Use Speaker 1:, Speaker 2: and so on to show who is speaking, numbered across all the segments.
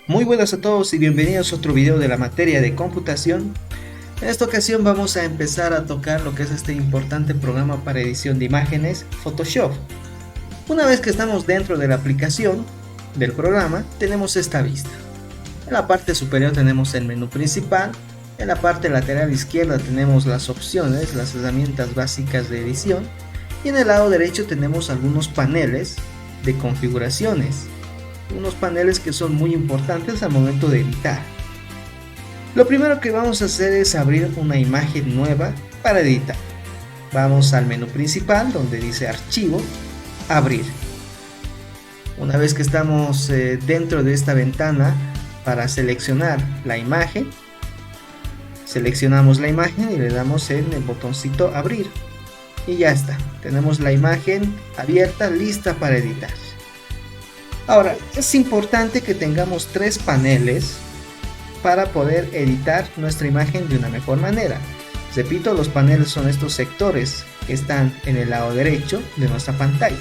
Speaker 1: Muy buenas a todos y bienvenidos a otro video de la materia de computación. En esta ocasión vamos a empezar a tocar lo que es este importante programa para edición de imágenes, Photoshop. Una vez que estamos dentro de la aplicación del programa, tenemos esta vista. En la parte superior tenemos el menú principal, en la parte lateral izquierda tenemos las opciones, las herramientas básicas de edición, y en el lado derecho tenemos algunos paneles de configuraciones. Unos paneles que son muy importantes al momento de editar. Lo primero que vamos a hacer es abrir una imagen nueva para editar. Vamos al menú principal donde dice archivo, abrir. Una vez que estamos dentro de esta ventana, para seleccionar la imagen, seleccionamos la imagen y le damos en el botoncito abrir. Y ya está, tenemos la imagen abierta, lista para editar. Ahora, es importante que tengamos tres paneles para poder editar nuestra imagen de una mejor manera. Repito, los paneles son estos sectores que están en el lado derecho de nuestra pantalla.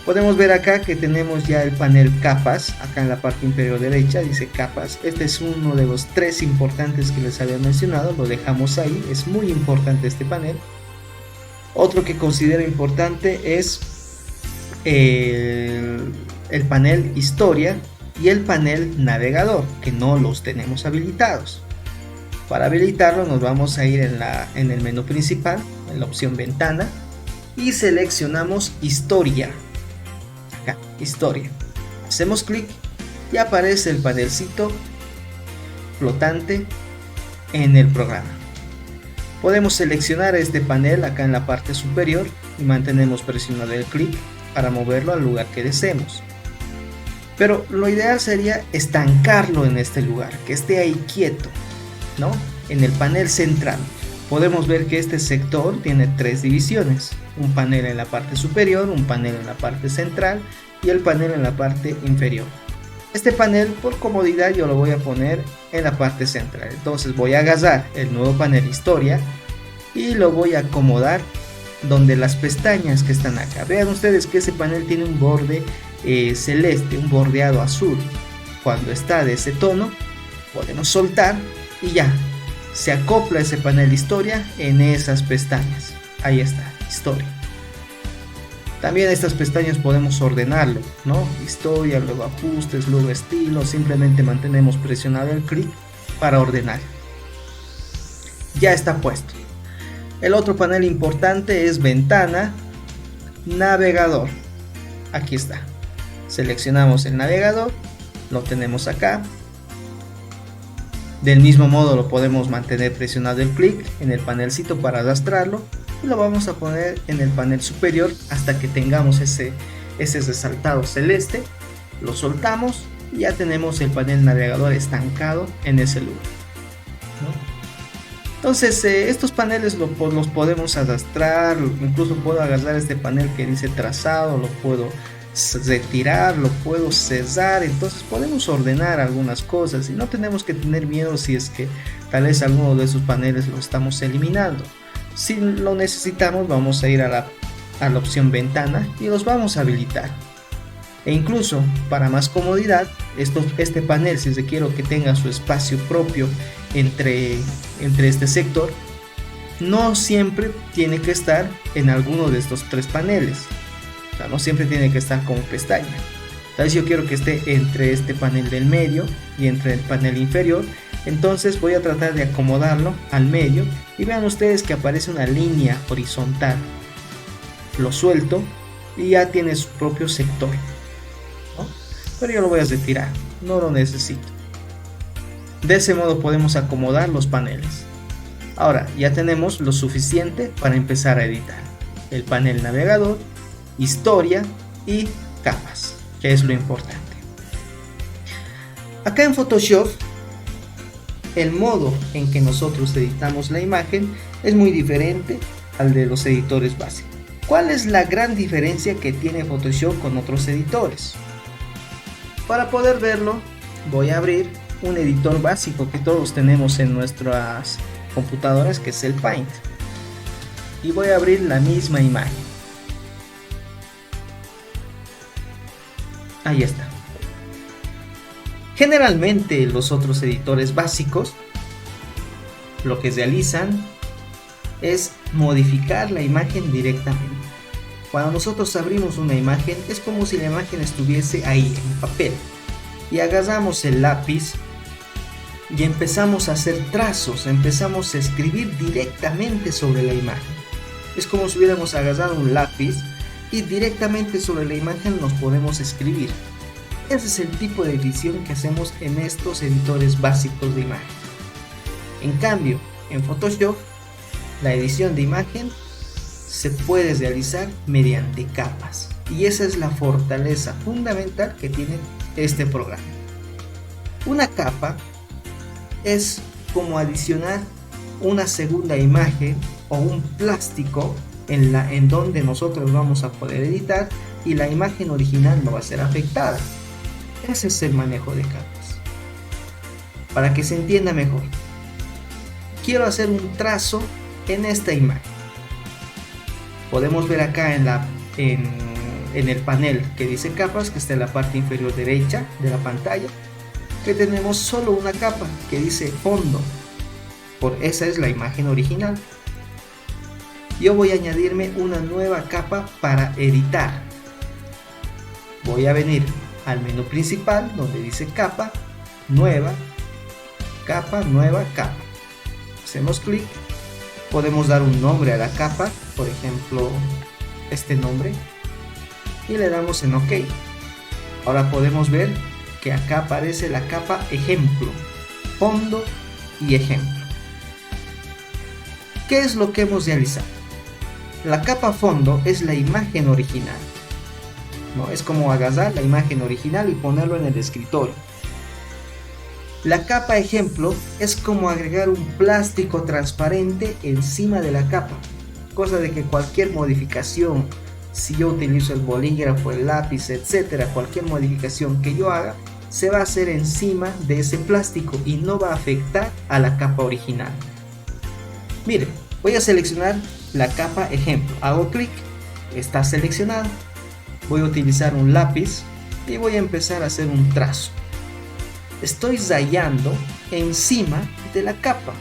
Speaker 1: Podemos ver acá que tenemos ya el panel capas, acá en la parte inferior derecha dice capas. Este es uno de los tres importantes que les había mencionado, lo dejamos ahí, es muy importante este panel. Otro que considero importante es el panel historia y el panel navegador, que no los tenemos habilitados. Para habilitarlo nos vamos a ir en el menú principal, en la opción ventana, y seleccionamos historia. Acá, historia. Hacemos clic y aparece el panelcito flotante en el programa. Podemos seleccionar este panel acá en la parte superior y mantenemos presionado el clic para moverlo al lugar que deseemos. Pero lo ideal sería estancarlo en este lugar, que esté ahí quieto, ¿no? En el panel central podemos ver que este sector tiene tres divisiones: un panel en la parte superior, un panel en la parte central y el panel en la parte inferior. Este panel, por comodidad, yo lo voy a poner en la parte central. Entonces voy a agarrar el nuevo panel historia y lo voy a acomodar donde las pestañas que están acá. Vean ustedes que ese panel tiene un borde celeste, un bordeado azul. Cuando está de ese tono podemos soltar y ya se acopla ese panel historia en esas pestañas. Ahí está, historia. También estas pestañas podemos ordenarlo, ¿no? Historia, luego ajustes, luego estilo. Simplemente mantenemos presionado el clic para ordenar. Ya está puesto. El otro panel importante es ventana, navegador. Aquí está. Seleccionamos el navegador, lo tenemos acá. Del mismo modo lo podemos mantener presionado el clic en el panelcito para arrastrarlo y lo vamos a poner en el panel superior hasta que tengamos ese resaltado celeste. Lo soltamos y ya tenemos el panel navegador estancado en ese lugar, ¿no? Entonces estos paneles los podemos arrastrar, incluso puedo agarrar este panel que dice trazado, lo puedo retirar, lo puedo cerrar. Entonces podemos ordenar algunas cosas y no tenemos que tener miedo si es que tal vez alguno de esos paneles lo estamos eliminando. Si lo necesitamos, vamos a ir a la opción ventana y los vamos a habilitar. E incluso para más comodidad, este panel, si quiero que tenga su espacio propio entre este sector, no siempre tiene que estar en alguno de estos tres paneles. O sea, no siempre tiene que estar como pestaña. Tal vez yo quiero que esté entre este panel del medio y entre el panel inferior. Entonces voy a tratar de acomodarlo al medio y vean ustedes que aparece una línea horizontal. Lo suelto y ya tiene su propio sector, ¿no? Pero yo lo voy a retirar, no lo necesito. De ese modo podemos acomodar los paneles. Ahora ya tenemos lo suficiente para empezar a editar. El panel navegador, historia y capas, que es lo importante. Acá en Photoshop, el modo en que nosotros editamos la imagen es muy diferente al de los editores básicos. ¿Cuál es la gran diferencia que tiene Photoshop con otros editores? Para poder verlo, voy a abrir un editor básico que todos tenemos en nuestras computadoras, que es el Paint. Y voy a abrir la misma imagen. Ahí está. Generalmente los otros editores básicos lo que realizan es modificar la imagen directamente. Cuando nosotros abrimos una imagen es como si la imagen estuviese ahí en papel, y agarramos el lápiz y empezamos a hacer trazos, empezamos a escribir directamente sobre la imagen. Es como si hubiéramos agarrado un lápiz y directamente sobre la imagen nos podemos escribir. Ese es el tipo de edición que hacemos en estos editores básicos de imagen. En cambio, en Photoshop, la edición de imagen se puede realizar mediante capas. Y esa es la fortaleza fundamental que tiene este programa. Una capa es como adicionar una segunda imagen o un plástico en donde nosotros vamos a poder editar, y la imagen original no va a ser afectada. Ese es el manejo de capas. Para que se entienda mejor, quiero hacer un trazo en esta imagen. Podemos ver acá en el panel que dice capas, que está en la parte inferior derecha de la pantalla, que tenemos solo una capa que dice fondo. Esa es la imagen original. Yo voy a añadirme una nueva capa para editar. Voy a venir al menú principal donde dice capa, nueva capa. Hacemos clic, podemos dar un nombre a la capa, por ejemplo este nombre, y le damos en OK. Ahora podemos ver que acá aparece la capa ejemplo, fondo y ejemplo. ¿Qué es lo que hemos realizado? La capa fondo es la imagen original, ¿no? Es como agarrar la imagen original y ponerlo en el escritorio. La capa ejemplo es como agregar un plástico transparente encima de la capa, cosa de que cualquier modificación, si yo utilizo el bolígrafo, el lápiz, etcétera, cualquier modificación que yo haga, se va a hacer encima de ese plástico y no va a afectar a la capa original. Miren, voy a seleccionar la capa ejemplo, hago clic, está seleccionado, voy a utilizar un lápiz y voy a empezar a hacer un trazo. Estoy rayando encima de la capa.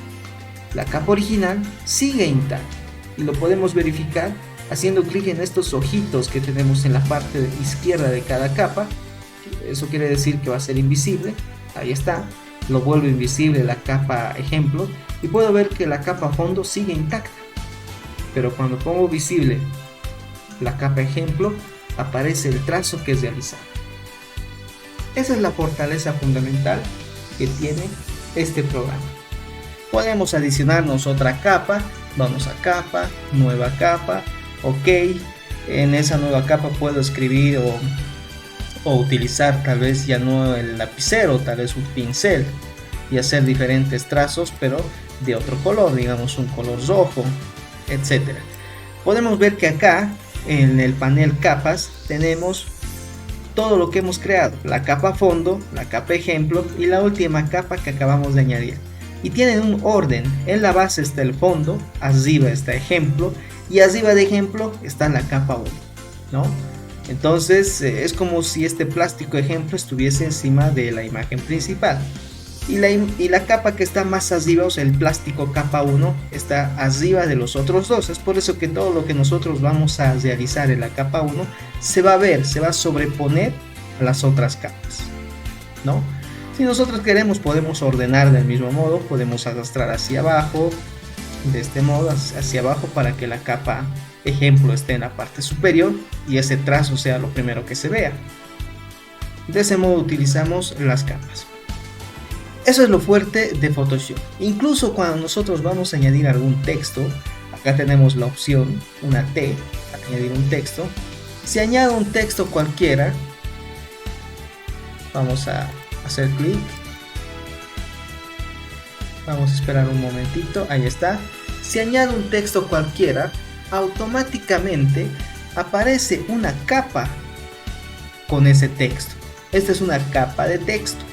Speaker 1: La capa original sigue intacta y lo podemos verificar haciendo clic en estos ojitos que tenemos en la parte izquierda de cada capa. Eso quiere decir que va a ser invisible. Ahí está, lo vuelvo invisible la capa ejemplo y puedo ver que la capa fondo sigue intacta. Pero cuando pongo visible la capa ejemplo, aparece el trazo que es realizado. Esa es la fortaleza fundamental que tiene este programa. Podemos adicionarnos otra capa, vamos a capa, nueva capa, OK. En esa nueva capa puedo escribir o utilizar tal vez ya no el lapicero, tal vez un pincel, y hacer diferentes trazos, pero de otro color, digamos un color rojo, etcétera. Podemos ver que acá en el panel capas tenemos todo lo que hemos creado, la capa fondo, la capa ejemplo y la última capa que acabamos de añadir, y tienen un orden. En la base está el fondo, arriba está ejemplo y arriba de ejemplo está la capa 1, ¿no? Entonces es como si este plástico ejemplo estuviese encima de la imagen principal, y la capa que está más arriba, o sea el plástico capa 1, está arriba de los otros dos. Es por eso que todo lo que nosotros vamos a realizar en la capa 1 se va a ver, se va a sobreponer a las otras capas, ¿no? Si nosotros queremos podemos ordenar del mismo modo, podemos arrastrar hacia abajo, de este modo hacia abajo, para que la capa ejemplo esté en la parte superior y ese trazo sea lo primero que se vea. De ese modo utilizamos las capas. Eso es lo fuerte de Photoshop. Incluso cuando nosotros vamos a añadir algún texto, acá tenemos la opción, una T, añadir un texto. Si añado un texto cualquiera, vamos a hacer clic, vamos a esperar un momentito, ahí está. Si añado un texto cualquiera, automáticamente aparece una capa con ese texto. Esta es una capa de texto,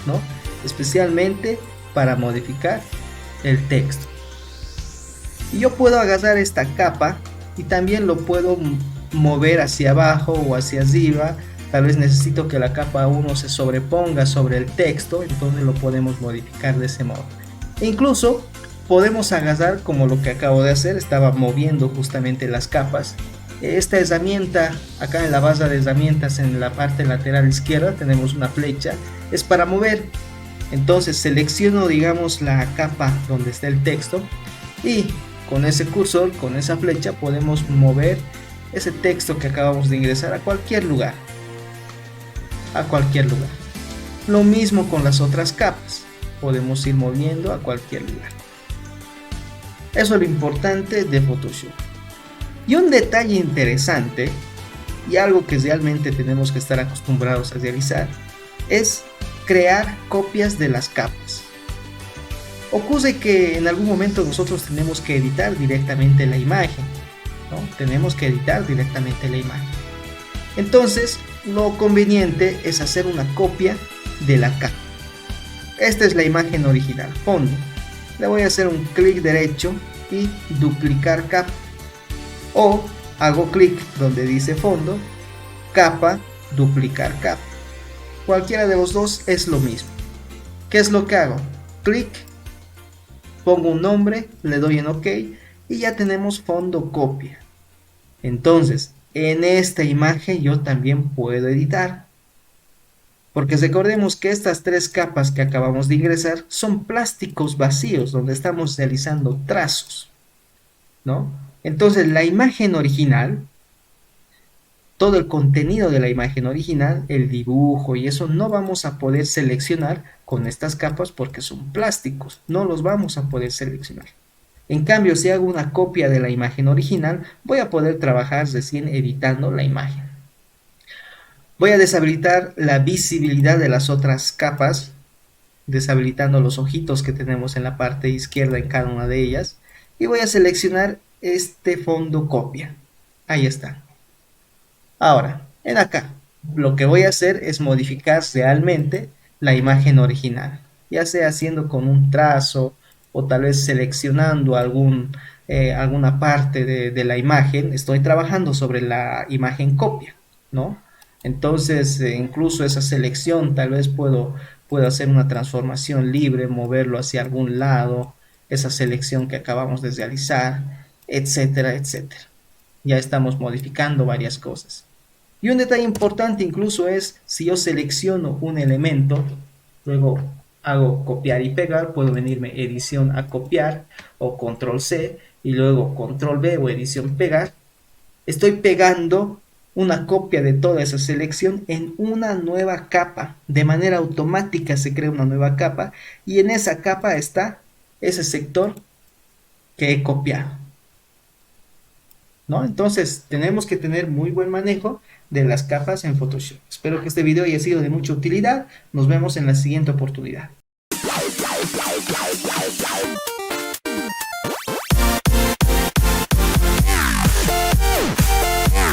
Speaker 1: ¿no? Especialmente para modificar el texto. Y yo puedo agarrar esta capa y también lo puedo mover hacia abajo o hacia arriba. Tal vez necesito que la capa 1 se sobreponga sobre el texto, entonces lo podemos modificar de ese modo. E incluso podemos agarrar, como lo que acabo de hacer, estaba moviendo justamente las capas. Esta herramienta, acá en la barra de herramientas, en la parte lateral izquierda, tenemos una flecha, es para mover. Entonces selecciono, digamos, la capa donde está el texto y con ese cursor, con esa flecha, podemos mover ese texto que acabamos de ingresar a cualquier lugar. A cualquier lugar. Lo mismo con las otras capas. Podemos ir moviendo a cualquier lugar. Eso es lo importante de Photoshop. Y un detalle interesante, y algo que realmente tenemos que estar acostumbrados a realizar, es crear copias de las capas. Ocurre que en algún momento nosotros tenemos que editar directamente la imagen, ¿no? Tenemos que editar directamente la imagen. Entonces, lo conveniente es hacer una copia de la capa. Esta es la imagen original, fondo. Le voy a hacer un clic derecho y duplicar capa. O hago clic donde dice fondo, capa, duplicar capa. Cualquiera de los dos es lo mismo. ¿Qué es lo que hago? Clic, pongo un nombre, le doy en OK y ya tenemos fondo copia. Entonces, en esta imagen yo también puedo editar. Porque recordemos que estas tres capas que acabamos de ingresar son plásticos vacíos donde estamos realizando trazos, ¿no? Entonces la imagen original, todo el contenido de la imagen original, el dibujo y eso no vamos a poder seleccionar con estas capas porque son plásticos, no los vamos a poder seleccionar. En cambio, si hago una copia de la imagen original, voy a poder trabajar recién editando la imagen. Voy a deshabilitar la visibilidad de las otras capas, deshabilitando los ojitos que tenemos en la parte izquierda en cada una de ellas. Y voy a seleccionar este fondo copia. Ahí está. Ahora, en acá, lo que voy a hacer es modificar realmente la imagen original. Ya sea haciendo con un trazo o tal vez seleccionando alguna parte de la imagen. Estoy trabajando sobre la imagen copia, ¿no? Entonces, incluso esa selección, tal vez puedo hacer una transformación libre, moverlo hacia algún lado, esa selección que acabamos de realizar, etcétera, etcétera. Ya estamos modificando varias cosas. Y un detalle importante incluso es, si yo selecciono un elemento, luego hago copiar y pegar, puedo venirme edición a copiar o control C y luego control V o edición pegar. Estoy pegando una copia de toda esa selección en una nueva capa. De manera automática se crea una nueva capa y en esa capa está ese sector que he copiado, ¿no? Entonces tenemos que tener muy buen manejo de las capas en Photoshop. Espero que este video haya sido de mucha utilidad. Nos vemos en la siguiente oportunidad.